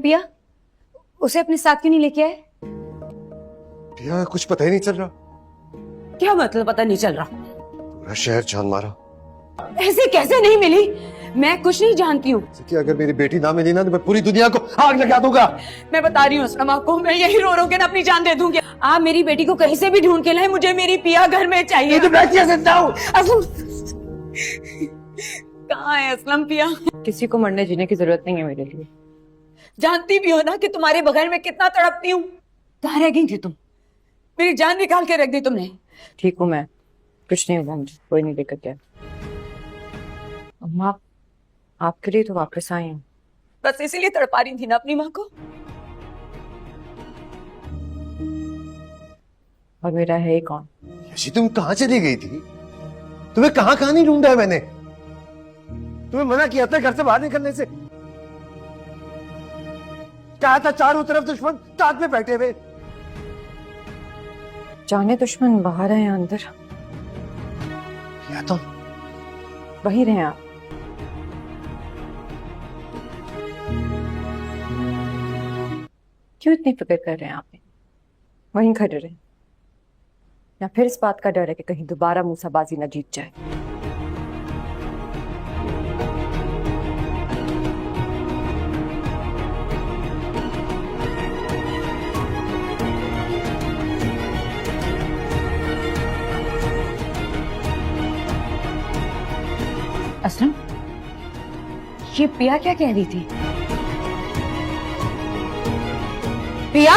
पिया? उसे अपने साथ क्यों नहीं लेके आए? पिया कुछ पता ही नहीं चल रहा। क्या मतलब पता नहीं चल रहा? पूरा शहर छान मारा। ऐसे कैसे नहीं मिली? मैं कुछ नहीं जानती हूँ। कि अगर मेरी बेटी ना मिली ना तो मैं पूरी दुनिया को आग लगा दूंगा। मैं बता रही हूँ असलम आपको, मैं यही रो रो के ना अपनी जान दे दूंगी। आप मेरी बेटी को कहीं से भी ढूंढ के लाए, मुझे मेरी पिया घर में चाहिए। तो मैं क्या सकता हूँ? कहाँ है असलम पिया? किसी को मरने जीने की जरूरत नहीं है मेरे लिए। जानती भी हो ना कि तुम्हारे बगैर मैं कितना तड़पती हूँ। कहाँ रह गई थी तुम? मेरी जान निकाल के रख दी तुमने। ठीक हूँ मैं, कुछ नहीं हुआ मुझे, कोई नहीं दिक्कत है। अम्मा आपके लिए तो वापस आई हूँ। बस इसीलिए तड़पा रही थी ना अपनी माँ को। और मेरा है ही कौन? यशी तुम कहाँ चली गई थी? तुम्हें कहाँ कहाँ नहीं ढूंढा है मैंने? तुम्हें मना किया था घर से बाहर निकलने से। कहा था चारों तरफ दुश्मन साथ में बैठे हुए। जाने दुश्मन बाहर है या अंदर? या तो वहीं रहे आप। क्यों इतनी फिक्र कर रहे हैं आप? वहीं खड़े रहे, या फिर इस बात का डर है कि कहीं दोबारा मूसाबाजी न जीत जाए? असलम, ये पिया क्या कह रही थी? पिया?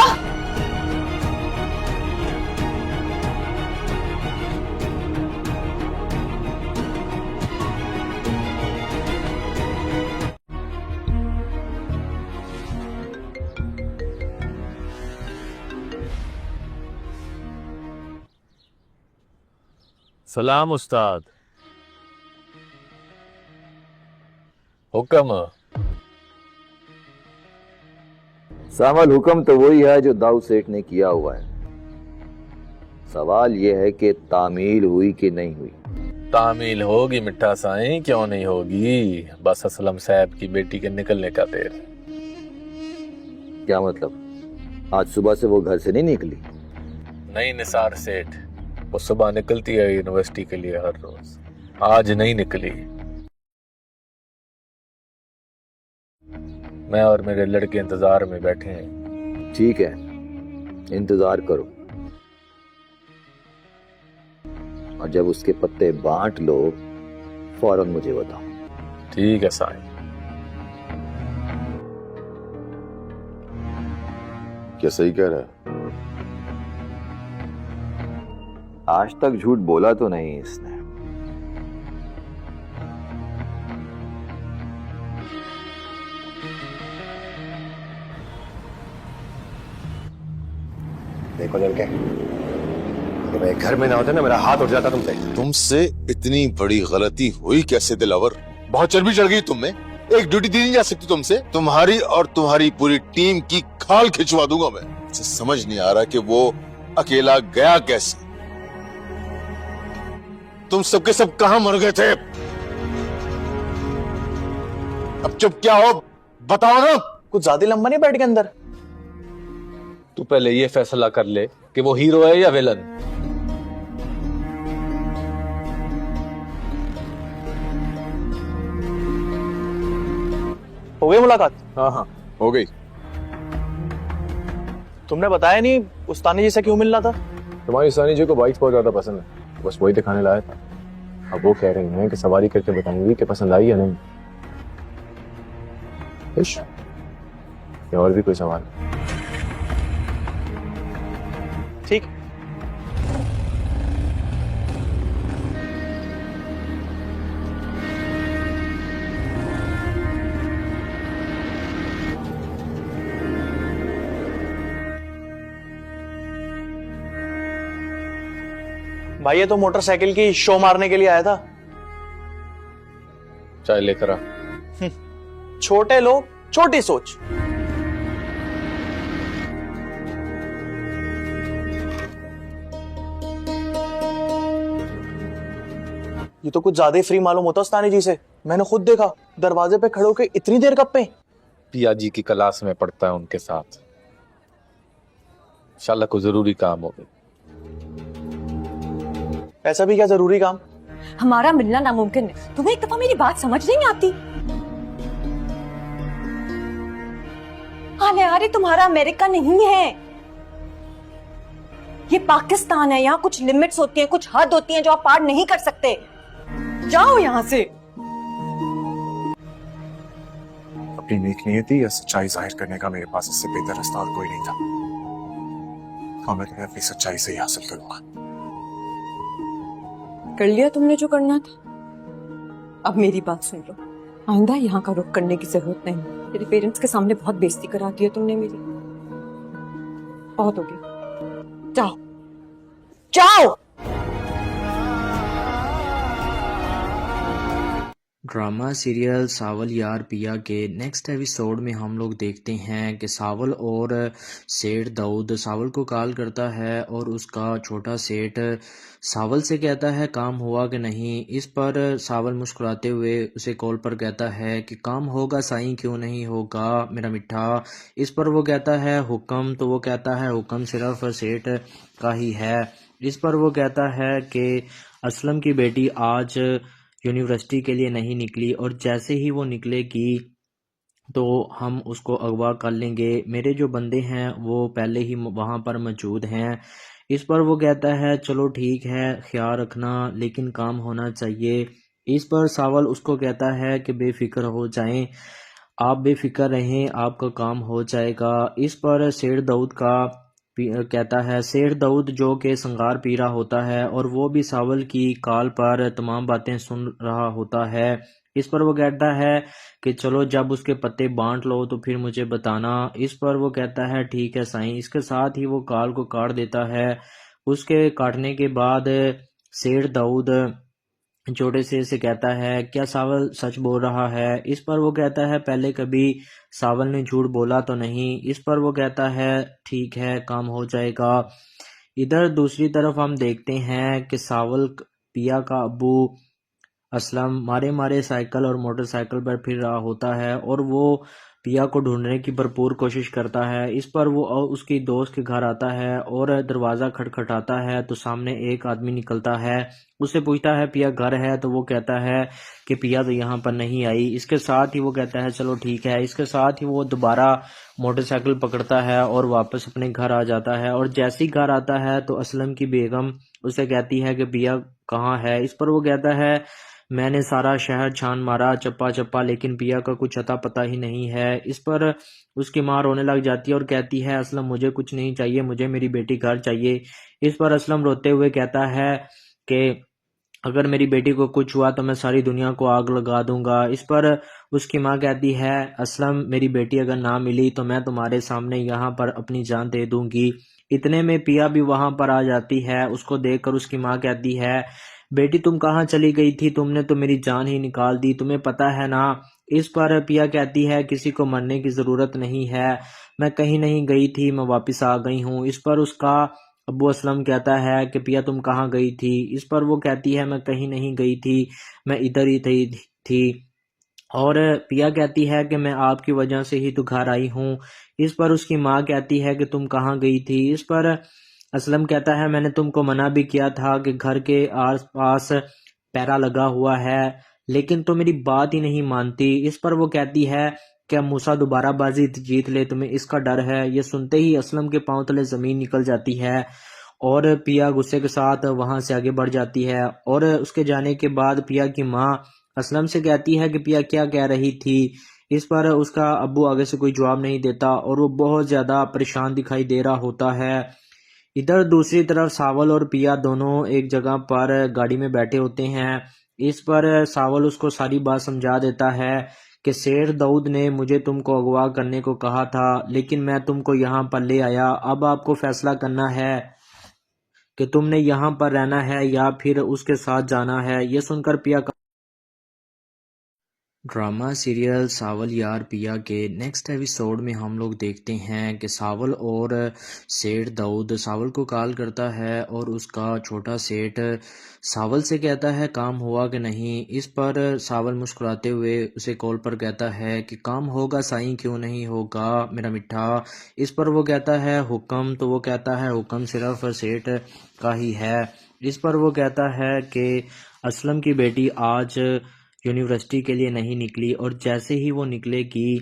सलाम उस्ताद। हुक्म। सामल, हुक्म तो वही है जो दाऊद सेठ ने किया हुआ है। सवाल यह है कि तामील हुई कि नहीं हुई। तामील होगी मिठा साईं, क्यों नहीं होगी। बस असलम साहब की बेटी के निकलने का देर। क्या मतलब? आज सुबह से वो घर से नहीं निकली? नहीं निसार सेठ, वो सुबह निकलती है यूनिवर्सिटी के लिए हर रोज, आज नहीं निकली। मैं और मेरे लड़के इंतजार में बैठे हैं। ठीक है, इंतजार करो, और जब उसके पत्ते बांट लो फौरन मुझे बताओ। ठीक है साईं। क्या सही कह रहा है? आज तक झूठ बोला तो नहीं इसने। देखो लड़के, अगर मैं घर में ना होता ना मेरा हाथ उठ जाता तुमसे। तुमसे इतनी बड़ी गलती हुई कैसे दिलावर? बहुत चर्बी चढ़ गई तुम में। एक ड्यूटी दी नहीं जा सकती तुमसे? तुम्हारी और तुम्हारी पूरी टीम की खाल खिंचवा दूंगा मैं। मुझे समझ नहीं आ रहा कि वो अकेला गया कैसे। तुम सबके सब कहां मर गए थे? अब चुप क्या हो, बताओ ना। कुछ ज्यादा लंबा नहीं बैठ के अंदर? तू पहले ये फैसला कर ले कि वो हीरो है या विलन। हो गई मुलाकात? हाँ हाँ हो गई। तुमने बताया नहीं उस्तानी जी से क्यों मिलना था? तुम्हारी सानी जी को बाइक बहुत ज्यादा पसंद है, बस वही दिखाने लाया था। अब वो कह रही हैं कि सवारी करके बताएंगी कि पसंद आई या नहीं। इश, या और भी कोई सवाल? ठीक। भाई ये तो मोटरसाइकिल की शो मारने के लिए आया था। चाय लेकर आ। छोटे लोग, छोटी सोच। ये तो कुछ ज्यादा ही फ्री मालूम होता उस्तानी जी से। मैंने खुद देखा, दरवाजे पे खड़े होकर इतनी देर गप्पे। पिया जी की क्लास में पढ़ता है उनके साथ। इंशाल्लाह कोई जरूरी काम होगा। ऐसा भी क्या जरूरी काम? हमारा मिलना नामुमकिन है। तुम्हें एक दफा मेरी बात समझ नहीं आती? अरे अरे तुम्हारा अमेरिका नहीं है, ये पाकिस्तान है। यहाँ कुछ लिमिट्स होती हैं, कुछ हद होती हैं जो आप पार नहीं कर सकते। जाओ यहाँ से। अपनी नेक नियति या सच्चाई जाहिर करने का मेरे पास इससे बेहतर रास्ता और कोई नहीं था, और मैं तुम्हें अपनी सच्चाई से ही हासिल करूंगा। कर लिया तुमने जो करना था। अब मेरी बात सुन लो, आइंदा यहाँ का रुख करने की जरूरत नहीं। तेरे पेरेंट्स के सामने बहुत बेइज्जती करा दी है तुमने मेरी। बहुत हो गया, जाओ जाओ। ड्रामा सीरियल सावल यार पिया के नेक्स्ट एपिसोड में हम लोग देखते हैं कि सावल और सेठ दाऊद सावल को कॉल करता है और उसका छोटा सेठ सावल से कहता है काम हुआ कि नहीं। इस पर सावल मुस्कुराते हुए उसे कॉल पर कहता है कि काम होगा साईं, क्यों नहीं होगा मेरा मिठा। इस पर वो कहता है हुक्म। तो वो कहता है हुक्म सिर्फ सेठ का ही है। इस पर वो कहता है कि असलम की बेटी आज यूनिवर्सिटी के लिए नहीं निकली और जैसे ही वो निकलेगी तो हम उसको अगवा कर लेंगे। मेरे जो बंदे हैं वो पहले ही वहाँ पर मौजूद हैं। इस पर वो कहता है चलो ठीक है, ख्याल रखना, लेकिन काम होना चाहिए। इस पर सावल उसको कहता है कि बेफिक्र हो जाएं, आप बेफिक्र रहें, आपका काम हो जाएगा। इस पर सेठ दाऊद का कहता है, सेठ दाऊद जो कि संगार पी रहा होता है और वो भी सावल की कॉल पर तमाम बातें सुन रहा होता है। इस पर वो कहता है कि चलो जब उसके पत्ते बांट लो तो फिर मुझे बताना। इस पर वो कहता है ठीक है साईं। इसके साथ ही वो कॉल को काट देता है। उसके काटने के बाद सेठ दाऊद छोटे से कहता है क्या सावल सच बोल रहा है। इस पर वो कहता है पहले कभी सावल ने झूठ बोला तो नहीं। इस पर वो कहता है ठीक है, काम हो जाएगा। इधर दूसरी तरफ हम देखते हैं कि सावल पिया का अब्बू असलम मारे मारे साइकिल और मोटरसाइकिल पर फिर रहा होता है और वो पिया को ढूंढने की भरपूर कोशिश करता है। इस पर वो उसकी दोस्त के घर आता है और दरवाज़ा खटखटाता है तो सामने एक आदमी निकलता है। उससे पूछता है पिया घर है, तो वो कहता है कि पिया तो यहाँ पर नहीं आई। इसके साथ ही वो कहता है चलो ठीक है। इसके साथ ही वो दोबारा मोटरसाइकिल पकड़ता है और वापस अपने घर आ जाता है। और जैसे ही घर आता है तो असलम की बेगम उसे कहती है कि पिया कहाँ है। इस पर वो कहता है मैंने सारा शहर छान मारा चप्पा चप्पा, लेकिन पिया का कुछ अता पता ही नहीं है। इस पर उसकी माँ रोने लग जाती है और कहती है असलम मुझे कुछ नहीं चाहिए, मुझे मेरी बेटी घर चाहिए। इस पर असलम रोते हुए कहता है कि अगर मेरी बेटी को कुछ हुआ तो मैं सारी दुनिया को आग लगा दूंगा। इस पर उसकी माँ कहती है असलम मेरी बेटी अगर ना मिली तो मैं तुम्हारे सामने यहाँ पर अपनी जान दे दूंगी। इतने में पिया भी वहां पर आ जाती है। उसको देखकर उसकी माँ कहती है बेटी तुम कहाँ चली गई थी, तुमने तो मेरी जान ही निकाल दी, तुम्हें पता है ना। इस पर पिया कहती है किसी को मरने की जरूरत नहीं है, मैं कहीं नहीं गई थी, मैं वापस आ गई हूँ। इस पर उसका अब्बू असलम कहता है कि पिया तुम कहाँ गई थी। इस पर वो कहती है मैं कहीं नहीं गई थी, मैं इधर ही थी। और पिया कहती है कि मैं आपकी वजह से ही तो घर आई हूँ। इस पर उसकी माँ कहती है कि तुम कहाँ गई थी। इस पर असलम कहता है मैंने तुमको मना भी किया था कि घर के आस पास पैरा लगा हुआ है, लेकिन तो मेरी बात ही नहीं मानती। इस पर वो कहती है क्या मूसा दोबारा बाजी जीत ले, तुम्हें इसका डर है। ये सुनते ही असलम के पांव तले जमीन निकल जाती है और पिया गुस्से के साथ वहां से आगे बढ़ जाती है। और उसके जाने के बाद पिया की माँ असलम से कहती है कि पिया क्या कह रही थी। इस पर उसका अब्बू आगे से कोई जवाब नहीं देता और वो बहुत ज्यादा परेशान दिखाई दे रहा होता है। इधर दूसरी तरफ सावल और पिया दोनों एक जगह पर गाड़ी में बैठे होते हैं। इस पर सावल उसको सारी बात समझा देता है कि शेर दाऊद ने मुझे तुमको अगवा करने को कहा था, लेकिन मैं तुमको यहाँ पर ले आया। अब आपको फैसला करना है कि तुमने यहाँ पर रहना है या फिर उसके साथ जाना है। ये सुनकर पिया ड्रामा सीरियल सावल यार पिया के नेक्स्ट एपिसोड में हम लोग देखते हैं कि सावल और सेठ दाऊद सावल को कॉल करता है और उसका छोटा सेठ सावल से कहता है काम हुआ कि नहीं। इस पर सावल मुस्कुराते हुए उसे कॉल पर कहता है कि काम होगा साईं, क्यों नहीं होगा मेरा मिठा। इस पर वो कहता है हुक्म, तो वो कहता है हुक्म सिर्फ सेठ का ही है। इस पर वो कहता है कि असलम की बेटी आज यूनिवर्सिटी के लिए नहीं निकली और जैसे ही वो निकलेगी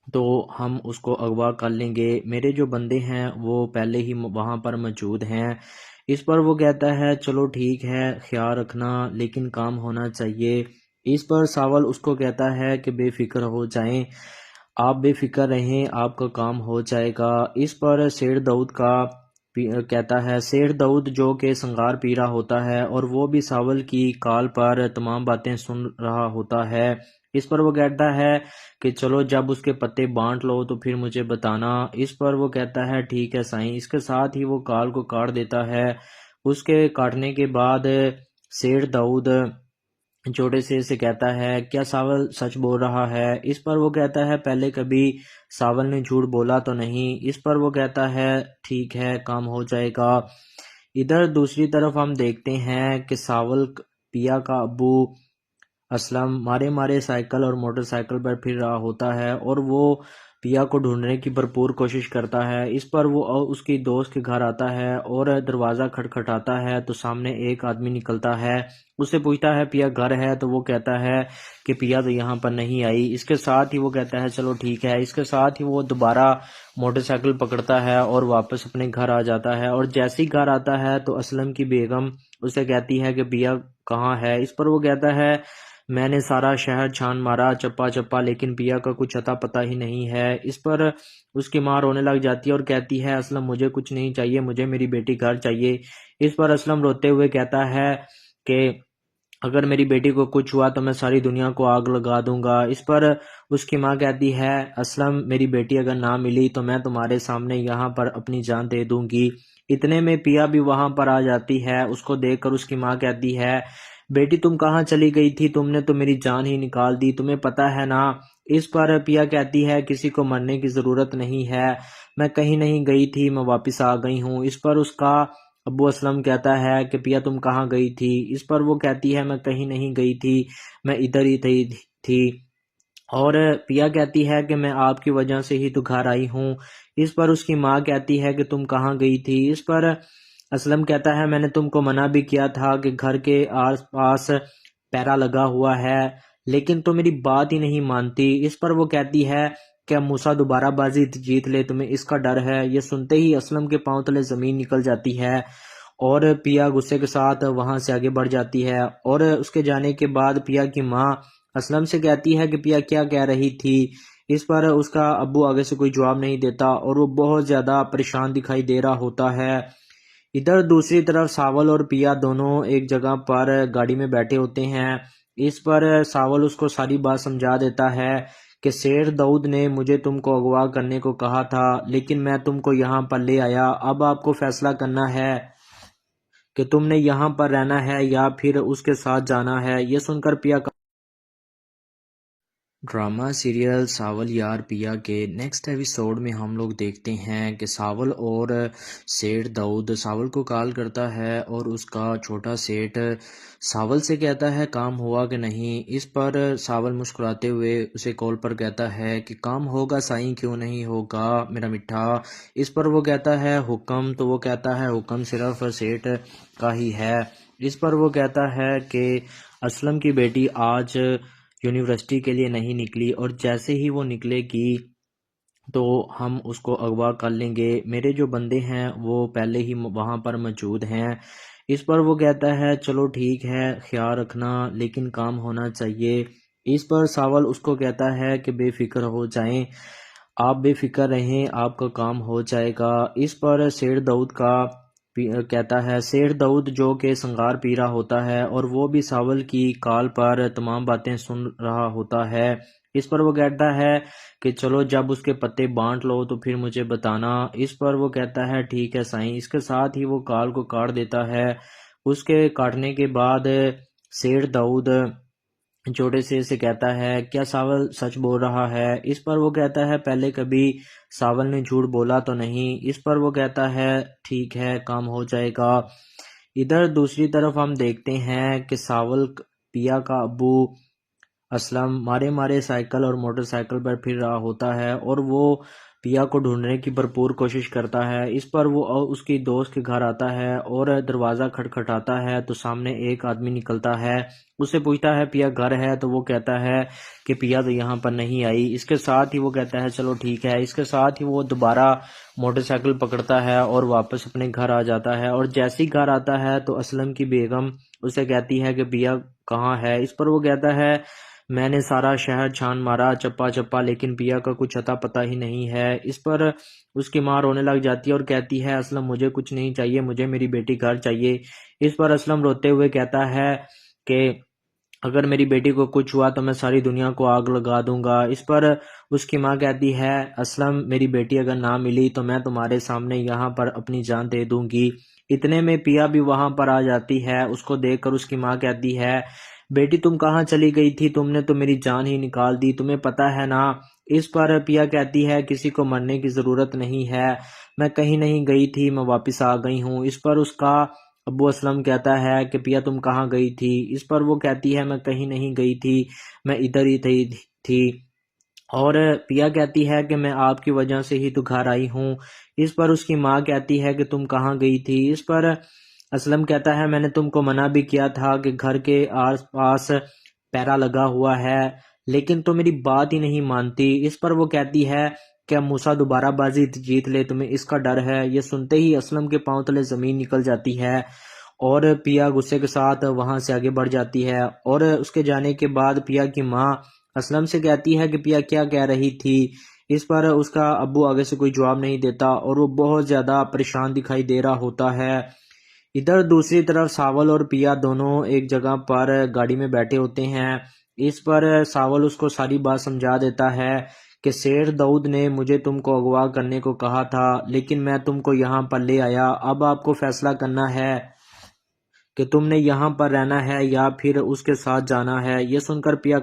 तो हम उसको अगवा कर लेंगे। मेरे जो बंदे हैं वो पहले ही वहाँ पर मौजूद हैं। इस पर वो कहता है चलो ठीक है, ख्याल रखना, लेकिन काम होना चाहिए। इस पर सावल उसको कहता है कि बेफिक्र हो जाएं, आप बेफिक्र रहें, आपका काम हो जाएगा। इस पर शेर दाऊद का कहता है, शेर दाऊद जो कि संगार पी रहा होता है और वो भी सावल की कॉल पर तमाम बातें सुन रहा होता है। इस पर वो कहता है कि चलो जब उसके पत्ते बांट लो तो फिर मुझे बताना। इस पर वो कहता है ठीक है साईं। इसके साथ ही वो कॉल को काट देता है। उसके काटने के बाद शेर दाऊद छोटे से कहता है क्या सावल सच बोल रहा है। इस पर वो कहता है पहले कभी सावल ने झूठ बोला तो नहीं। इस पर वो कहता है ठीक है, काम हो जाएगा। इधर दूसरी तरफ हम देखते हैं कि सावल पिया का अब्बू असलम मारे मारे साइकिल और मोटरसाइकिल पर फिर रहा होता है और वो पिया को ढूंढने की भरपूर कोशिश करता है। इस पर वो उसकी दोस्त के घर आता है और दरवाज़ा खटखटाता है तो सामने एक आदमी निकलता है। उससे पूछता है पिया घर है, तो वो कहता है कि पिया तो यहाँ पर नहीं आई। इसके साथ ही वो कहता है चलो ठीक है। इसके साथ ही वो दोबारा मोटरसाइकिल पकड़ता है और वापस अपने घर आ जाता है। और जैसे ही घर आता है तो असलम की बेगम उसे कहती है कि पिया कहाँ है। इस पर वो कहता है मैंने सारा शहर छान मारा चप्पा चप्पा, लेकिन पिया का कुछ अता पता ही नहीं है। इस पर उसकी माँ रोने लग जाती है और कहती है असलम मुझे कुछ नहीं चाहिए, मुझे मेरी बेटी घर चाहिए। इस पर असलम रोते हुए कहता है कि अगर मेरी बेटी को कुछ हुआ तो मैं सारी दुनिया को आग लगा दूंगा। इस पर उसकी माँ कहती है असलम मेरी बेटी अगर ना मिली तो मैं तुम्हारे सामने यहाँ पर अपनी जान दे दूंगी। इतने में पिया भी वहां पर आ जाती है। उसको देखकर उसकी माँ कहती है बेटी तुम कहाँ चली गई थी, तुमने तो मेरी जान ही निकाल दी, तुम्हें पता है ना। इस पर पिया कहती है किसी को मरने की जरूरत नहीं है, मैं कहीं नहीं गई थी, मैं वापस आ गई हूँ। इस पर उसका अब्बू असलम कहता है कि पिया तुम कहाँ गई थी। इस पर वो कहती है मैं कहीं नहीं गई थी, मैं इधर ही थी। और पिया कहती है कि मैं आपकी वजह से ही तो घर आई हूँ। इस पर उसकी माँ कहती है कि तुम कहाँ गई थी। इस पर असलम कहता है मैंने तुमको मना भी किया था कि घर के आस पास पैरा लगा हुआ है, लेकिन तो मेरी बात ही नहीं मानती। इस पर वो कहती है क्या मूसा दोबारा बाजी जीत ले, तुम्हें इसका डर है। ये सुनते ही असलम के पांव तले जमीन निकल जाती है और पिया गुस्से के साथ वहां से आगे बढ़ जाती है। और उसके जाने के बाद पिया की माँ असलम से कहती है कि पिया क्या कह रही थी। इस पर उसका अब्बू आगे से कोई जवाब नहीं देता और वो बहुत ज्यादा परेशान दिखाई दे रहा होता है। इधर दूसरी तरफ सावल और पिया दोनों एक जगह पर गाड़ी में बैठे होते हैं। इस पर सावल उसको सारी बात समझा देता है कि शेर दाऊद ने मुझे तुमको अगवा करने को कहा था, लेकिन मैं तुमको यहाँ पर ले आया। अब आपको फैसला करना है कि तुमने यहाँ पर रहना है या फिर उसके साथ जाना है। ये सुनकर पिया ड्रामा सीरियल सावल यार पिया के नेक्स्ट एपिसोड में हम लोग देखते हैं कि सावल और सेठ दाऊद सावल को कॉल करता है और उसका छोटा सेठ सावल से कहता है काम हुआ कि नहीं। इस पर सावल मुस्कुराते हुए उसे कॉल पर कहता है कि काम होगा साईं, क्यों नहीं होगा मेरा मिठा। इस पर वो कहता है हुक्म, तो वो कहता है हुक्म सिर्फ सेठ का ही है। इस पर वो कहता है कि असलम की बेटी आज यूनिवर्सिटी के लिए नहीं निकली और जैसे ही वो निकलेगी तो हम उसको अगवा कर लेंगे। मेरे जो बंदे हैं वो पहले ही वहां पर मौजूद हैं। इस पर वो कहता है चलो ठीक है, ख्याल रखना, लेकिन काम होना चाहिए। इस पर सावल उसको कहता है कि बेफिक्र हो जाएं, आप बेफिक्र रहें, आपका काम हो जाएगा। इस पर शेर दाऊद का कहता है, शेर दाऊद जो कि संगार पी रहा होता है और वो भी सावल की कॉल पर तमाम बातें सुन रहा होता है। इस पर वो कहता है कि चलो जब उसके पत्ते बांट लो तो फिर मुझे बताना। इस पर वो कहता है ठीक है साईं। इसके साथ ही वो कॉल को काट देता है। उसके काटने के बाद शेर दाऊद छोटे से कहता है क्या सावल सच बोल रहा है। इस पर वो कहता है पहले कभी सावल ने झूठ बोला तो नहीं। इस पर वो कहता है ठीक है काम हो जाएगा। इधर दूसरी तरफ हम देखते हैं कि सावल पिया का अब्बू असलम मारे मारे साइकिल और मोटरसाइकिल पर फिर रहा होता है और वो पिया को ढूंढने की भरपूर कोशिश करता है। इस पर वो उसकी दोस्त के घर आता है और दरवाज़ा खटखटाता है तो सामने एक आदमी निकलता है। उससे पूछता है पिया घर है, तो वो कहता है कि पिया तो यहाँ पर नहीं आई। इसके साथ ही वो कहता है चलो ठीक है। इसके साथ ही वो दोबारा मोटरसाइकिल पकड़ता है और वापस अपने घर आ जाता है। और जैसे ही घर आता है तो असलम की बेगम उसे कहती है कि पिया कहाँ है। इस पर वो कहता है मैंने सारा शहर छान मारा चप्पा चप्पा, लेकिन पिया का कुछ अता पता ही नहीं है। इस पर उसकी माँ रोने लग जाती है और कहती है असलम मुझे कुछ नहीं चाहिए, मुझे मेरी बेटी घर चाहिए। इस पर असलम रोते हुए कहता है कि अगर मेरी बेटी को कुछ हुआ तो मैं सारी दुनिया को आग लगा दूंगा। इस पर उसकी माँ कहती है असलम मेरी बेटी अगर ना मिली तो मैं तुम्हारे सामने यहाँ पर अपनी जान दे दूंगी। इतने में पिया भी वहां पर आ जाती है। उसको देखकर उसकी माँ कहती है बेटी तुम कहाँ चली गई थी, तुमने तो मेरी जान ही निकाल दी, तुम्हें पता है ना। इस पर पिया कहती है किसी को मरने की जरूरत नहीं है, मैं कहीं नहीं गई थी, मैं वापस आ गई हूँ। इस पर उसका अब्बू असलम कहता है कि पिया तुम कहाँ गई थी। इस पर वो कहती है मैं कहीं नहीं गई थी, मैं इधर ही थी। और पिया कहती है कि मैं आपकी वजह से ही तो घर आई हूँ। इस पर उसकी माँ कहती है कि तुम कहाँ गई थी। इस पर असलम कहता है मैंने तुमको मना भी किया था कि घर के आस पास पैरा लगा हुआ है, लेकिन तो मेरी बात ही नहीं मानती। इस पर वो कहती है क्या मूसा दोबारा बाजी जीत ले, तुम्हें इसका डर है। ये सुनते ही असलम के पांव तले जमीन निकल जाती है और पिया गुस्से के साथ वहां से आगे बढ़ जाती है। और उसके जाने के बाद पिया की माँ असलम से कहती है कि पिया क्या कह रही थी। इस पर उसका अब्बू आगे से कोई जवाब नहीं देता और वो बहुत ज्यादा परेशान दिखाई दे रहा होता है। इधर दूसरी तरफ सावल और पिया दोनों एक जगह पर गाड़ी में बैठे होते हैं। इस पर सावल उसको सारी बात समझा देता है कि शेर दाऊद ने मुझे तुमको अगवा करने को कहा था, लेकिन मैं तुमको यहाँ पर ले आया। अब आपको फैसला करना है कि तुमने यहाँ पर रहना है या फिर उसके साथ जाना है। ये सुनकर पिया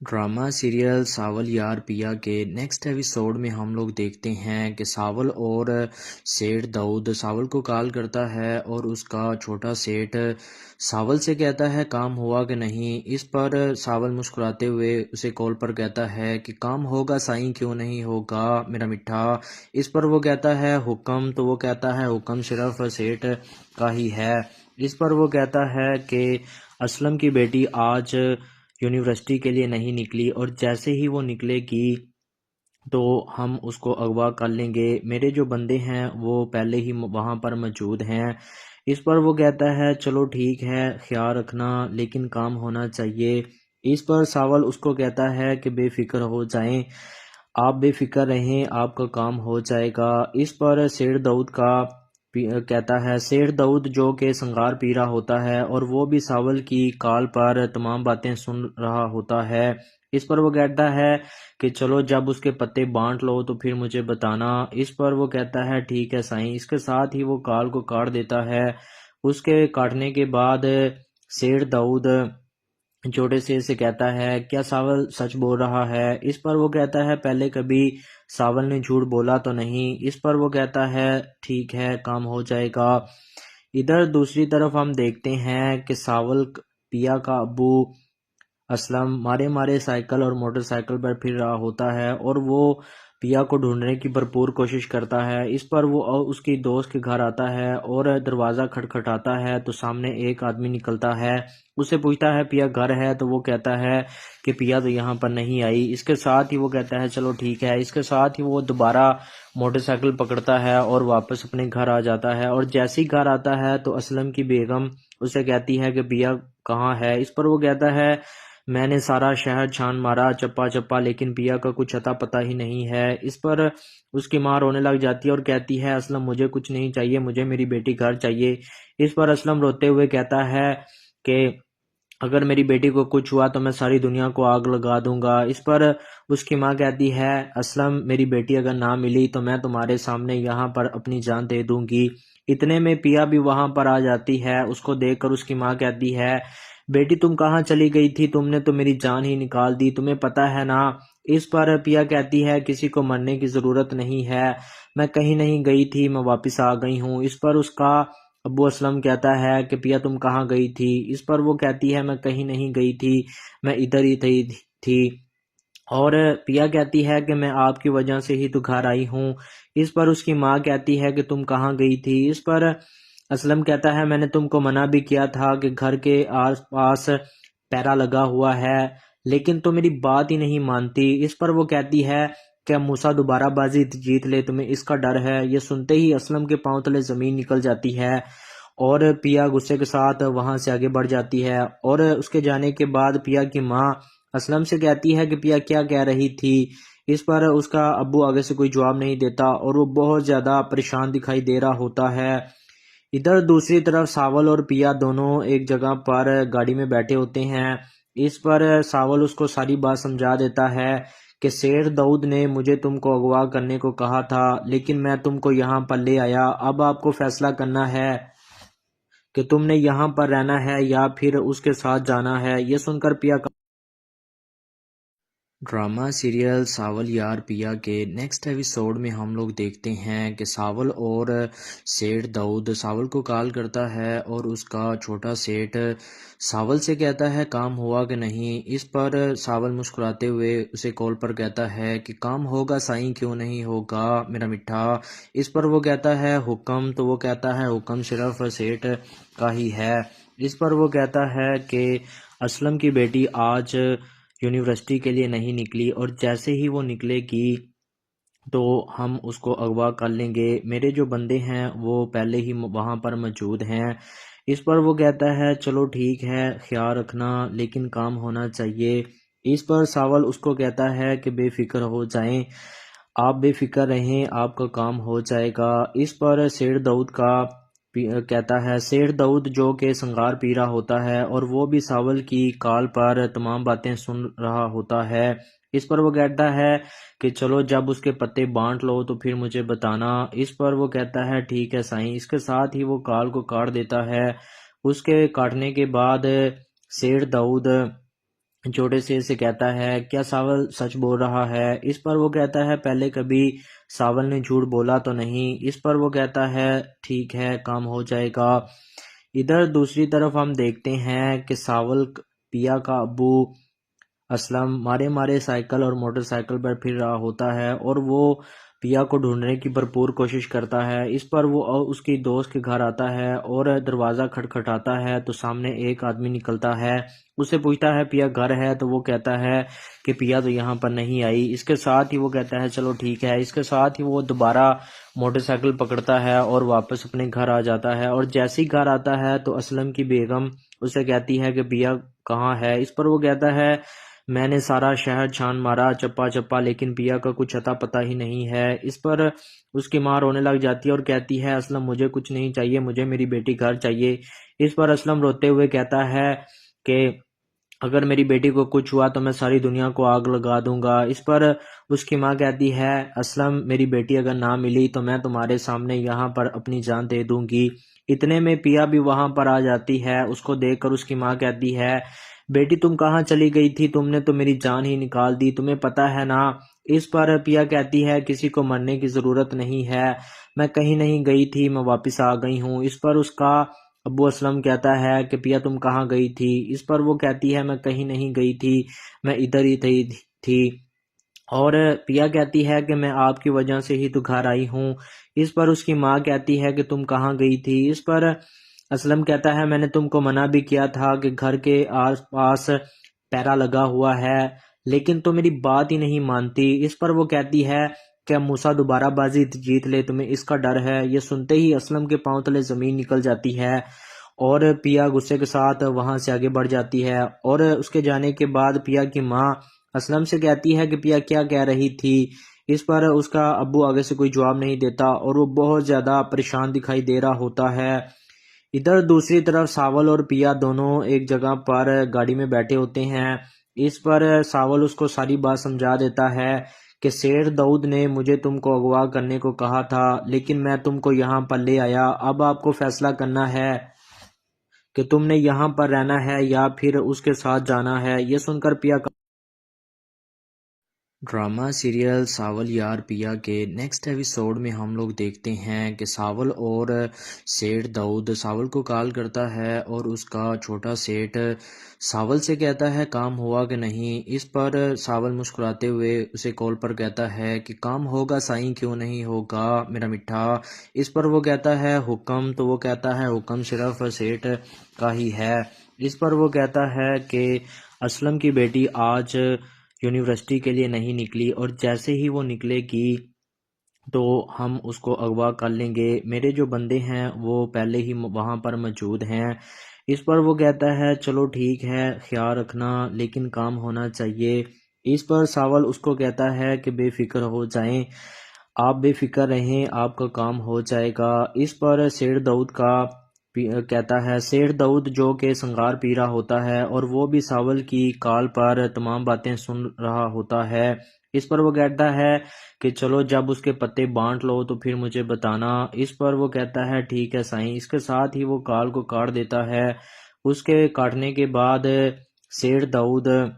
ड्रामा सीरियल सावल यार पिया के नेक्स्ट एपिसोड में हम लोग देखते हैं कि सावल और सेठ दाऊद सावल को कॉल करता है और उसका छोटा सेठ सावल से कहता है काम हुआ कि नहीं। इस पर सावल मुस्कुराते हुए उसे कॉल पर कहता है कि काम होगा साईं, क्यों नहीं होगा मेरा मिठा। इस पर वो कहता है हुक्म, तो वो कहता है हुक्म सिर्फ सेठ का ही है। इस पर वो कहता है कि असलम की बेटी आज यूनिवर्सिटी के लिए नहीं निकली और जैसे ही वो निकलेगी तो हम उसको अगवा कर लेंगे। मेरे जो बंदे हैं वो पहले ही वहाँ पर मौजूद हैं। इस पर वो कहता है चलो ठीक है, ख्याल रखना, लेकिन काम होना चाहिए। इस पर सावल उसको कहता है कि बेफिक्र हो जाएं, आप बेफिक्र रहें, आपका काम हो जाएगा। इस पर शेर दाऊद का कहता है शेर दाऊद जो कि संगार पी रहा होता है और वो भी सावल की कॉल पर तमाम बातें सुन रहा होता है। इस पर वो कहता है कि चलो जब उसके पत्ते बांट लो तो फिर मुझे बताना। इस पर वो कहता है ठीक है साईं। इसके साथ ही वो कॉल को काट देता है। उसके काटने के बाद शेर दाऊद छोटे से कहता है क्या सावल सच बोल रहा है। इस पर वो कहता है पहले कभी सावल ने झूठ बोला तो नहीं। इस पर वो कहता है ठीक है काम हो जाएगा। इधर दूसरी तरफ हम देखते हैं कि सावल पिया का अब्बू असलम मारे मारे साइकिल और मोटरसाइकिल पर फिर रहा होता है और वो पिया को ढूंढने की भरपूर कोशिश करता है। इस पर वो उसकी दोस्त के घर आता है और दरवाज़ा खटखटाता है तो सामने एक आदमी निकलता है। उससे पूछता है पिया घर है, तो वो कहता है कि पिया तो यहाँ पर नहीं आई। इसके साथ ही वो कहता है चलो ठीक है। इसके साथ ही वो दोबारा मोटरसाइकिल पकड़ता है और वापस अपने घर आ जाता है। और जैसे ही घर आता है तो असलम की बेगम उसे कहती है कि पिया कहाँ है। इस पर वो कहता है मैंने सारा शहर छान मारा चप्पा चप्पा, लेकिन पिया का कुछ अता पता ही नहीं है। इस पर उसकी माँ रोने लग जाती है और कहती है असलम मुझे कुछ नहीं चाहिए, मुझे मेरी बेटी घर चाहिए। इस पर असलम रोते हुए कहता है कि अगर मेरी बेटी को कुछ हुआ तो मैं सारी दुनिया को आग लगा दूंगा। इस पर उसकी माँ कहती है असलम मेरी बेटी अगर ना मिली तो मैं तुम्हारे सामने यहाँ पर अपनी जान दे दूंगी। इतने में पिया भी वहां पर आ जाती है। उसको देखकर उसकी माँ कहती है, बेटी तुम कहाँ चली गई थी, तुमने तो मेरी जान ही निकाल दी, तुम्हें पता है ना। इस पर पिया कहती है, किसी को मरने की जरूरत नहीं है, मैं कहीं नहीं गई थी, मैं वापस आ गई हूँ। इस पर उसका अब्बू असलम कहता है कि पिया तुम कहाँ गई थी। इस पर वो कहती है, मैं कहीं नहीं गई थी, मैं इधर ही थी। और पिया कहती है कि मैं आपकी वजह से ही तो घर आई हूँ। इस पर उसकी माँ कहती है कि तुम कहाँ गई थी। इस पर असलम कहता है, मैंने तुमको मना भी किया था कि घर के आस पास पैरा लगा हुआ है, लेकिन तो मेरी बात ही नहीं मानती। इस पर वो कहती है कि मूसा दोबारा बाजी जीत ले, तुम्हें इसका डर है। ये सुनते ही असलम के पांव तले जमीन निकल जाती है और पिया गुस्से के साथ वहां से आगे बढ़ जाती है। और उसके जाने के बाद पिया की माँ असलम से कहती है कि पिया क्या कह रही थी। इस पर उसका अब्बू आगे से कोई जवाब नहीं देता और वो बहुत ज्यादा परेशान दिखाई दे रहा होता है। इधर दूसरी तरफ सावल और पिया दोनों एक जगह पर गाड़ी में बैठे होते हैं। इस पर सावल उसको सारी बात समझा देता है कि शेर दाऊद ने मुझे तुमको अगवा करने को कहा था, लेकिन मैं तुमको यहाँ पर ले आया। अब आपको फैसला करना है कि तुमने यहाँ पर रहना है या फिर उसके साथ जाना है। ये सुनकर पिया ड्रामा सीरियल सावल यार पिया के नेक्स्ट एपिसोड में हम लोग देखते हैं कि सावल और सेठ दाऊद सावल को कॉल करता है और उसका छोटा सेठ सावल से कहता है काम हुआ कि नहीं। इस पर सावल मुस्कुराते हुए उसे कॉल पर कहता है कि काम होगा साईं, क्यों नहीं होगा मेरा मिठा। इस पर वो कहता है हुक्म। तो वो कहता है हुक्म सिर्फ सेठ का ही है। इस पर वो कहता है कि असलम की बेटी आज यूनिवर्सिटी के लिए नहीं निकली और जैसे ही वो निकलेगी तो हम उसको अगवा कर लेंगे। मेरे जो बंदे हैं वो पहले ही वहाँ पर मौजूद हैं। इस पर वो कहता है चलो ठीक है, ख्याल रखना, लेकिन काम होना चाहिए। इस पर सावल उसको कहता है कि बेफिक्र हो जाएं, आप बेफिक्र रहें, आपका काम हो जाएगा। इस पर शेर दाऊद का कहता है, शेर दाऊद जो कि संगार पी रहा होता है और वो भी सावल की कॉल पर तमाम बातें सुन रहा होता है। इस पर वो कहता है कि चलो जब उसके पत्ते बांट लो तो फिर मुझे बताना। इस पर वो कहता है ठीक है साईं। इसके साथ ही वो कॉल को काट देता है। उसके काटने के बाद शेर दाऊद छोटे से कहता है, क्या सावल सच बोल रहा है। इस पर वो कहता है पहले कभी सावल ने झूठ बोला तो नहीं। इस पर वो कहता है ठीक है, काम हो जाएगा। इधर दूसरी तरफ हम देखते हैं कि सावल पिया का अब्बू असलम मारे मारे साइकिल और मोटरसाइकिल पर फिर रहा होता है और वो पिया को ढूंढने की भरपूर कोशिश करता है। इस पर वो उसकी दोस्त के घर आता है और दरवाज़ा खटखटाता है तो सामने एक आदमी निकलता है। उससे पूछता है पिया घर है, तो वो कहता है कि पिया तो यहाँ पर नहीं आई। इसके साथ ही वो कहता है चलो ठीक है। इसके साथ ही वो दोबारा मोटरसाइकिल पकड़ता है और वापस अपने घर आ जाता है। और जैसे ही घर आता है तो असलम की बेगम उसे कहती है कि पिया कहाँ है। इस पर वो कहता है मैंने सारा शहर छान मारा चप्पा चप्पा, लेकिन पिया का कुछ अता पता ही नहीं है। इस पर उसकी माँ रोने लग जाती है और कहती है असलम मुझे कुछ नहीं चाहिए, मुझे मेरी बेटी घर चाहिए। इस पर असलम रोते हुए कहता है कि अगर मेरी बेटी को कुछ हुआ तो मैं सारी दुनिया को आग लगा दूंगा। इस पर उसकी माँ कहती है असलम मेरी बेटी अगर ना मिली तो मैं तुम्हारे सामने यहाँ पर अपनी जान दे दूंगी। इतने में पिया भी वहां पर आ जाती है। उसको देखकर उसकी माँ कहती है बेटी तुम कहाँ चली गई थी, तुमने तो मेरी जान ही निकाल दी, तुम्हें पता है ना। इस पर पिया कहती है किसी को मरने की जरूरत नहीं है, मैं कहीं नहीं गई थी, मैं वापस आ गई हूँ। इस पर उसका अब्बू असलम कहता है कि पिया तुम कहाँ गई थी। इस पर वो कहती है मैं कहीं नहीं गई थी, मैं इधर ही थी। और पिया कहती है कि मैं आपकी वजह से ही तो घर आई हूँ। इस पर उसकी माँ कहती है कि तुम कहाँ गई थी। इस पर असलम कहता है मैंने तुमको मना भी किया था कि घर के आस पास पैरा लगा हुआ है, लेकिन तो मेरी बात ही नहीं मानती। इस पर वो कहती है क्या मूसा दोबारा बाजी जीत ले, तुम्हें इसका डर है। ये सुनते ही असलम के पांव तले जमीन निकल जाती है और पिया गुस्से के साथ वहां से आगे बढ़ जाती है। और उसके जाने के बाद पिया की माँ असलम से कहती है कि पिया क्या कह रही थी। इस पर उसका अब्बू आगे से कोई जवाब नहीं देता और वो बहुत ज्यादा परेशान दिखाई दे रहा होता है। इधर दूसरी तरफ सावल और पिया दोनों एक जगह पर गाड़ी में बैठे होते हैं। इस पर सावल उसको सारी बात समझा देता है कि शेर दाऊद ने मुझे तुमको अगवा करने को कहा था, लेकिन मैं तुमको यहाँ पर ले आया। अब आपको फैसला करना है कि तुमने यहाँ पर रहना है या फिर उसके साथ जाना है। ये सुनकर पिया ड्रामा सीरियल सावल यार पिया के नेक्स्ट एपिसोड में हम लोग देखते हैं कि सावल और सेठ दाऊद सावल को कॉल करता है और उसका छोटा सेठ सावल से कहता है काम हुआ कि नहीं। इस पर सावल मुस्कुराते हुए उसे कॉल पर कहता है कि काम होगा साईं, क्यों नहीं होगा मेरा मिठा। इस पर वो कहता है हुक्म, तो वो कहता है हुक्म सिर्फ सेठ का ही है। इस पर वो कहता है कि असलम की बेटी आज यूनिवर्सिटी के लिए नहीं निकली और जैसे ही वो निकलेगी तो हम उसको अगवा कर लेंगे। मेरे जो बंदे हैं वो पहले ही वहाँ पर मौजूद हैं। इस पर वो कहता है चलो ठीक है, ख्याल रखना, लेकिन काम होना चाहिए। इस पर सावल उसको कहता है कि बेफिक्र हो जाएं, आप बेफिक्र रहें, आपका काम हो जाएगा। इस पर शेर दाऊद का कहता है, शेर दाऊद जो कि संगार पी रहा होता है और वो भी सावल की कॉल पर तमाम बातें सुन रहा होता है। इस पर वो कहता है कि चलो जब उसके पत्ते बांट लो तो फिर मुझे बताना। इस पर वो कहता है ठीक है साईं। इसके साथ ही वो कॉल को काट देता है। उसके काटने के बाद शेर दाऊद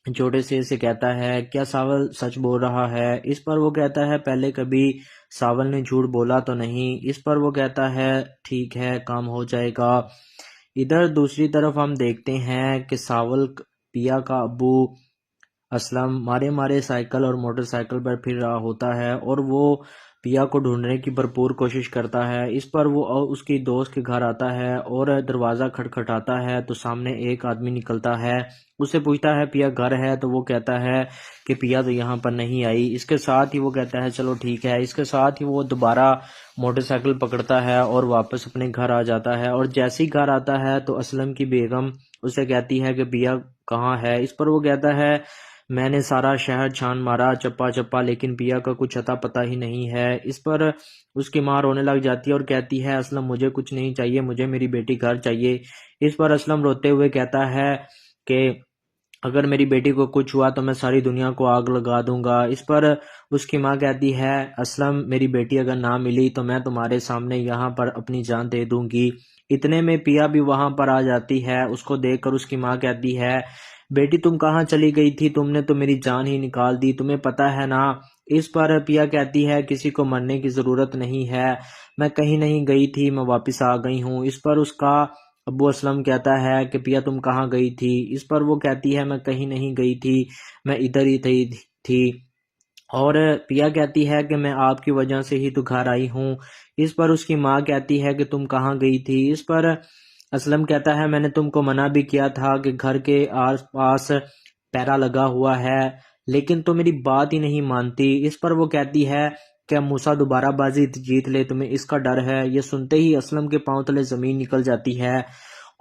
छोटे से कहता है क्या सावल सच बोल रहा है। इस पर वो कहता है पहले कभी सावल ने झूठ बोला तो नहीं। इस पर वो कहता है ठीक है, काम हो जाएगा। इधर दूसरी तरफ हम देखते हैं कि सावल पिया का अब्बू असलम मारे मारे साइकिल और मोटरसाइकिल पर फिर रहा होता है और वो पिया को ढूंढने की भरपूर कोशिश करता है। इस पर वो उसकी दोस्त के घर आता है और दरवाज़ा खटखटाता है तो सामने एक आदमी निकलता है। उससे पूछता है पिया घर है, तो वो कहता है कि पिया तो यहाँ पर नहीं आई। इसके साथ ही वो कहता है चलो ठीक है। इसके साथ ही वो दोबारा मोटरसाइकिल पकड़ता है और वापस अपने घर आ जाता है। और जैसे ही घर आता है तो असलम की बेगम उसे कहती है कि पिया कहाँ है। इस पर वो कहता है मैंने सारा शहर छान मारा चप्पा चप्पा, लेकिन पिया का कुछ अता पता ही नहीं है। इस पर उसकी माँ रोने लग जाती है और कहती है असलम मुझे कुछ नहीं चाहिए, मुझे मेरी बेटी घर चाहिए। इस पर असलम रोते हुए कहता है कि अगर मेरी बेटी को कुछ हुआ तो मैं सारी दुनिया को आग लगा दूंगा। इस पर उसकी माँ कहती है असलम मेरी बेटी अगर ना मिली तो मैं तुम्हारे सामने यहाँ पर अपनी जान दे दूंगी। इतने में पिया भी वहां पर आ जाती है। उसको देखकर उसकी माँ कहती है बेटी तुम कहाँ चली गई थी, तुमने तो मेरी जान ही निकाल दी, तुम्हें पता है ना। इस पर पिया कहती है किसी को मरने की जरूरत नहीं है, मैं कहीं नहीं गई थी, मैं वापस आ गई हूँ। इस पर उसका अब्बू असलम कहता है कि पिया तुम कहाँ गई थी। इस पर वो कहती है मैं कहीं नहीं गई थी, मैं इधर ही थी। और पिया कहती है कि मैं आपकी वजह से ही तो घर आई हूँ। इस पर उसकी माँ कहती है कि तुम कहाँ गई थी। इस पर असलम कहता है मैंने तुमको मना भी किया था कि घर के आस पास पैरा लगा हुआ है, लेकिन तो मेरी बात ही नहीं मानती। इस पर वो कहती है क्या मूसा दोबारा बाजी जीत ले, तुम्हें इसका डर है। ये सुनते ही असलम के पांव तले जमीन निकल जाती है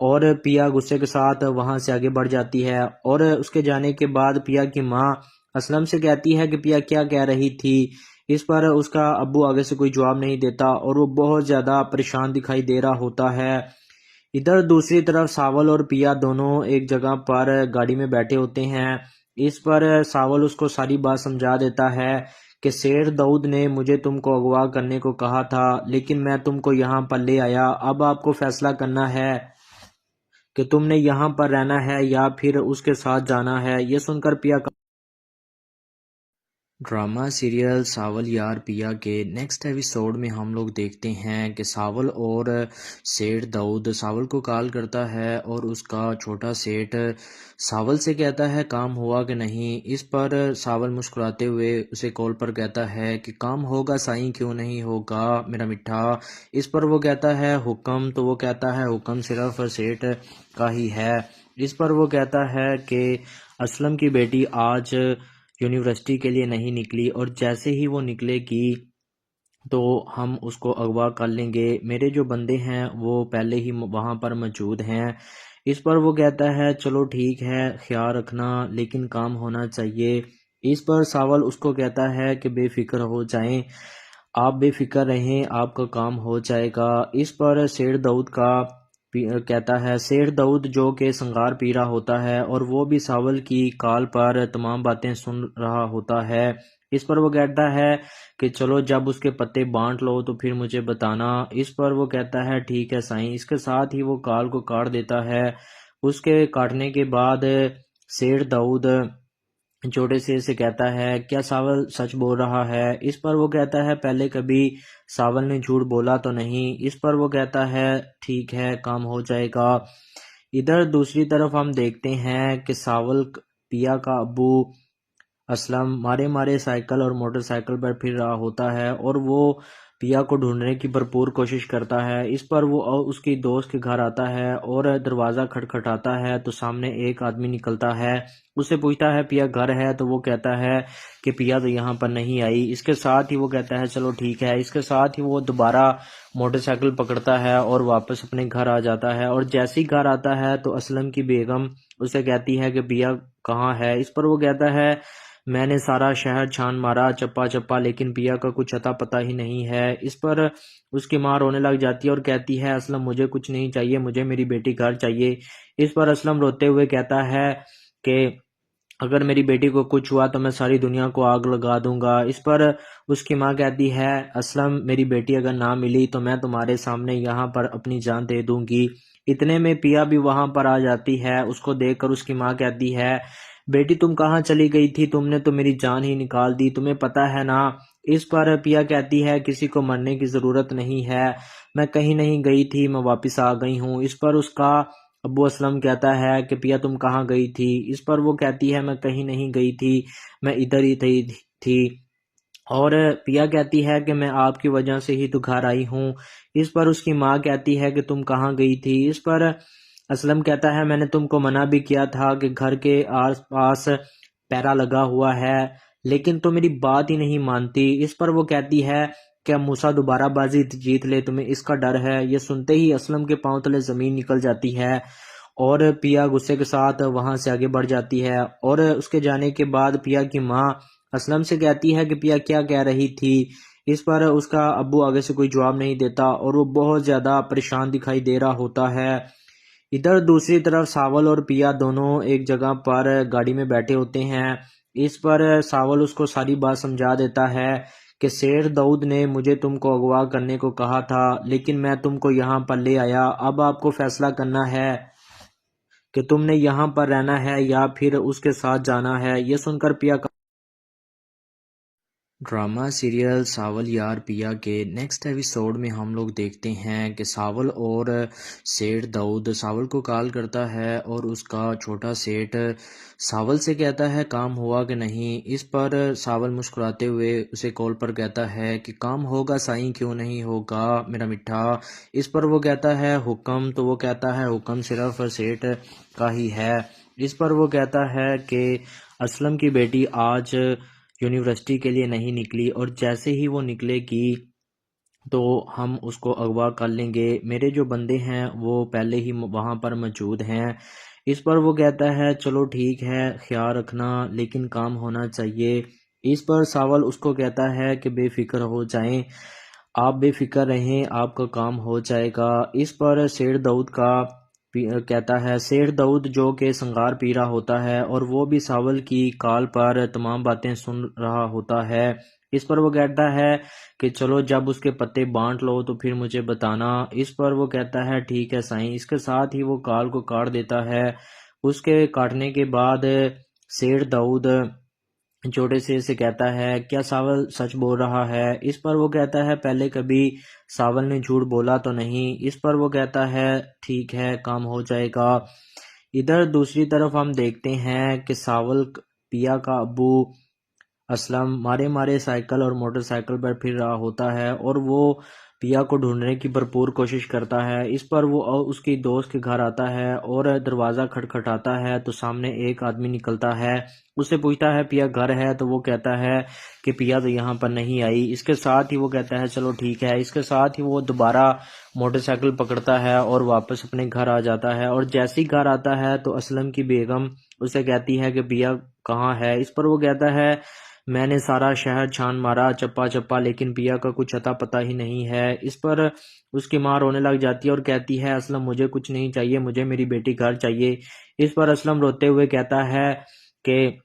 और पिया गुस्से के साथ वहां से आगे बढ़ जाती है। और उसके जाने के बाद पिया की माँ असलम से कहती है कि पिया क्या कह रही थी। इस पर उसका अब्बू आगे से कोई जवाब नहीं देता और वो बहुत ज्यादा परेशान दिखाई दे रहा होता है। इधर दूसरी तरफ सावल और पिया दोनों एक जगह पर गाड़ी में बैठे होते हैं। इस पर सावल उसको सारी बात समझा देता है कि शेर दाऊद ने मुझे तुमको अगवा करने को कहा था, लेकिन मैं तुमको यहाँ पर ले आया। अब आपको फैसला करना है कि तुमने यहाँ पर रहना है या फिर उसके साथ जाना है। ये सुनकर पिया ड्रामा सीरियल सावल यार पिया के नेक्स्ट एपिसोड में हम लोग देखते हैं कि सावल और सेठ दाऊद सावल को कॉल करता है और उसका छोटा सेठ सावल से कहता है काम हुआ कि नहीं। इस पर सावल मुस्कुराते हुए उसे कॉल पर कहता है कि काम होगा साईं, क्यों नहीं होगा मेरा मिठा। इस पर वो कहता है हुक्म, तो वो कहता है हुक्म सिर्फ सेठ का ही है। इस पर वो कहता है कि असलम की बेटी आज यूनिवर्सिटी के लिए नहीं निकली और जैसे ही वो निकलेगी तो हम उसको अगवा कर लेंगे। मेरे जो बंदे हैं वो पहले ही वहाँ पर मौजूद हैं। इस पर वो कहता है चलो ठीक है, ख्याल रखना, लेकिन काम होना चाहिए। इस पर सावल उसको कहता है कि बेफिक्र हो जाएं, आप बेफिक्र रहें, आपका काम हो जाएगा। इस पर शेर दाऊद का कहता है, शेर दाऊद जो कि संगार पी रहा होता है और वो भी सावल की कॉल पर तमाम बातें सुन रहा होता है। इस पर वो कहता है कि चलो जब उसके पत्ते बांट लो तो फिर मुझे बताना। इस पर वो कहता है ठीक है साईं। इसके साथ ही वो काल को काट देता है। उसके काटने के बाद शेर दाऊद छोटे से कहता है क्या सावल सच बोल रहा है। इस पर वो कहता है पहले कभी सावल ने झूठ बोला तो नहीं। इस पर वो कहता है ठीक है काम हो जाएगा। इधर दूसरी तरफ हम देखते हैं कि सावल पिया का अब्बू असलम मारे मारे साइकिल और मोटरसाइकिल पर फिर रहा होता है और वो पिया को ढूंढने की भरपूर कोशिश करता है। इस पर वो उसकी दोस्त के घर आता है और दरवाज़ा खटखटाता है तो सामने एक आदमी निकलता है। उससे पूछता है पिया घर है, तो वो कहता है कि पिया तो यहाँ पर नहीं आई। इसके साथ ही वो कहता है चलो ठीक है। इसके साथ ही वो दोबारा मोटरसाइकिल पकड़ता है और वापस अपने घर आ जाता है। और जैसे ही घर आता है तो असलम की बेगम उसे कहती है कि पिया कहाँ है। इस पर वो कहता है मैंने सारा शहर छान मारा चप्पा चप्पा, लेकिन पिया का कुछ अता पता ही नहीं है। इस पर उसकी माँ रोने लग जाती है और कहती है असलम मुझे कुछ नहीं चाहिए, मुझे मेरी बेटी घर चाहिए। इस पर असलम रोते हुए कहता है कि अगर मेरी बेटी को कुछ हुआ तो मैं सारी दुनिया को आग लगा दूंगा। इस पर उसकी माँ कहती है असलम मेरी बेटी अगर ना मिली तो मैं तुम्हारे सामने यहाँ पर अपनी जान दे दूंगी। इतने में पिया भी वहां पर आ जाती है। उसको देखकर उसकी माँ कहती है बेटी तुम कहाँ चली गई थी, तुमने तो मेरी जान ही निकाल दी, तुम्हें पता है ना। इस पर पिया कहती है किसी को मरने की जरूरत नहीं है, मैं कहीं नहीं गई थी, मैं वापस आ गई हूँ। इस पर उसका अब्बू असलम कहता है कि पिया तुम कहाँ गई थी। इस पर वो कहती है मैं कहीं नहीं गई थी, मैं इधर ही थी। और पिया कहती है कि मैं आपकी वजह से ही तो घर आई हूँ। इस पर उसकी माँ कहती है कि तुम कहाँ गई थी। इस पर असलम कहता है मैंने तुमको मना भी किया था कि घर के आस पास पैरा लगा हुआ है, लेकिन तो मेरी बात ही नहीं मानती। इस पर वो कहती है क्या मूसा दोबारा बाजी जीत ले, तुम्हें इसका डर है। ये सुनते ही असलम के पांव तले जमीन निकल जाती है और पिया गुस्से के साथ वहां से आगे बढ़ जाती है। और उसके जाने के बाद पिया की माँ असलम से कहती है कि पिया क्या कह रही थी। इस पर उसका अब्बू आगे से कोई जवाब नहीं देता और वो बहुत ज्यादा परेशान दिखाई दे रहा होता है। इधर दूसरी तरफ सावल और पिया दोनों एक जगह पर गाड़ी में बैठे होते हैं। इस पर सावल उसको सारी बात समझा देता है कि शेर दाऊद ने मुझे तुमको अगवा करने को कहा था, लेकिन मैं तुमको यहाँ पर ले आया। अब आपको फैसला करना है कि तुमने यहाँ पर रहना है या फिर उसके साथ जाना है। ये सुनकर पिया ड्रामा सीरियल सावल यार पिया के नेक्स्ट एपिसोड में हम लोग देखते हैं कि सावल और सेठ दाऊद सावल को कॉल करता है और उसका छोटा सेठ सावल से कहता है काम हुआ कि नहीं। इस पर सावल मुस्कुराते हुए उसे कॉल पर कहता है कि काम होगा साईं, क्यों नहीं होगा मेरा मिठा। इस पर वो कहता है हुक्म, तो वो कहता है हुक्म सिर्फ सेठ का ही है। इस पर वो कहता है कि असलम की बेटी आज यूनिवर्सिटी के लिए नहीं निकली और जैसे ही वो निकलेगी तो हम उसको अगवा कर लेंगे। मेरे जो बंदे हैं वो पहले ही वहाँ पर मौजूद हैं। इस पर वो कहता है चलो ठीक है, ख्याल रखना, लेकिन काम होना चाहिए। इस पर सावल उसको कहता है कि बेफिक्र हो जाएं, आप बेफिक्र रहें, आपका काम हो जाएगा। इस पर शेर दाऊद का कहता है शेर दाऊद जो कि संगार पी रहा होता है और वो भी सावल की कॉल पर तमाम बातें सुन रहा होता है। इस पर वो कहता है कि चलो जब उसके पत्ते बांट लो तो फिर मुझे बताना। इस पर वो कहता है ठीक है साईं। इसके साथ ही वो कॉल को काट देता है। उसके काटने के बाद शेर दाऊद छोटे से कहता है क्या सावल सच बोल रहा है। इस पर वो कहता है पहले कभी सावल ने झूठ बोला तो नहीं। इस पर वो कहता है ठीक है काम हो जाएगा। इधर दूसरी तरफ हम देखते हैं कि सावल पिया का अब्बू असलम मारे मारे साइकिल और मोटरसाइकिल पर फिर रहा होता है और वो पिया को ढूंढने की भरपूर कोशिश करता है। इस पर वो उसकी दोस्त के घर आता है और दरवाज़ा खटखटाता है तो सामने एक आदमी निकलता है। उससे पूछता है पिया घर है, तो वो कहता है कि पिया तो यहाँ पर नहीं आई। इसके साथ ही वो कहता है चलो ठीक है। इसके साथ ही वो दोबारा मोटरसाइकिल पकड़ता है और वापस अपने घर आ जाता है। और जैसे ही घर आता है तो असलम की बेगम उसे कहती है कि पिया कहाँ है। इस पर वो कहता है मैंने सारा शहर छान मारा चप्पा चप्पा, लेकिन पिया का कुछ अता पता ही नहीं है। इस पर उसकी माँ रोने लग जाती है और कहती है असलम मुझे कुछ नहीं चाहिए, मुझे मेरी बेटी घर चाहिए। इस पर असलम रोते हुए कहता है कि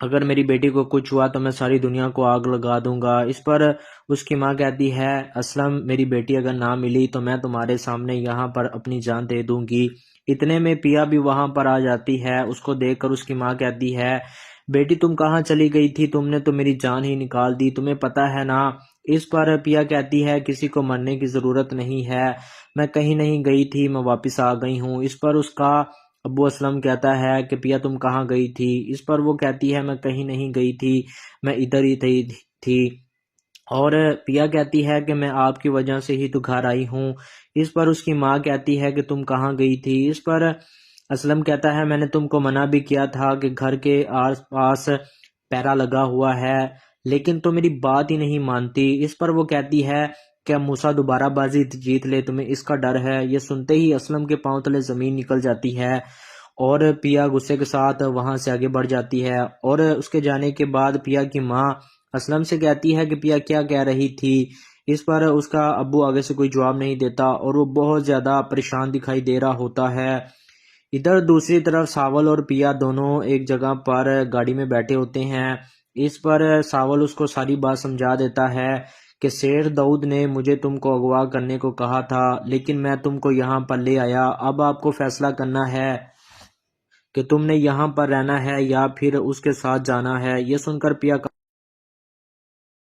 अगर मेरी बेटी को कुछ हुआ तो मैं सारी दुनिया को आग लगा दूंगा। इस पर उसकी माँ कहती है, असलम मेरी बेटी अगर ना मिली तो मैं तुम्हारे सामने यहाँ पर अपनी जान दे दूंगी। इतने में पिया भी वहां पर आ जाती है। उसको देखकर उसकी माँ कहती है, बेटी तुम कहाँ चली गई थी, तुमने तो मेरी जान ही निकाल दी, तुम्हें पता है ना। इस पर पिया कहती है, किसी को मरने की जरूरत नहीं है, मैं कहीं नहीं गई थी, मैं वापस आ गई हूँ। इस पर उसका अब्बू असलम कहता है कि पिया तुम कहाँ गई थी। इस पर वो कहती है, मैं कहीं नहीं गई थी, मैं इधर ही थी। और पिया कहती है कि मैं आपकी वजह से ही तो घर आई हूँ। इस पर उसकी माँ कहती है कि तुम कहाँ गई थी। इस पर असलम कहता है, मैंने तुमको मना भी किया था कि घर के आस पास पैरा लगा हुआ है, लेकिन तो मेरी बात ही नहीं मानती। इस पर वो कहती है कि मूसा दोबारा बाजी जीत ले, तुम्हें इसका डर है। ये सुनते ही असलम के पांव तले जमीन निकल जाती है और पिया गुस्से के साथ वहां से आगे बढ़ जाती है। और उसके जाने के बाद पिया की माँ असलम से कहती है कि पिया क्या कह रही थी। इस पर उसका अब्बू आगे से कोई जवाब नहीं देता और वो बहुत ज्यादा परेशान दिखाई दे रहा होता है। इधर दूसरी तरफ सावल और पिया दोनों एक जगह पर गाड़ी में बैठे होते हैं। इस पर सावल उसको सारी बात समझा देता है कि शेर दाऊद ने मुझे तुमको अगवा करने को कहा था, लेकिन मैं तुमको यहाँ पर ले आया। अब आपको फैसला करना है कि तुमने यहाँ पर रहना है या फिर उसके साथ जाना है। ये सुनकर पिया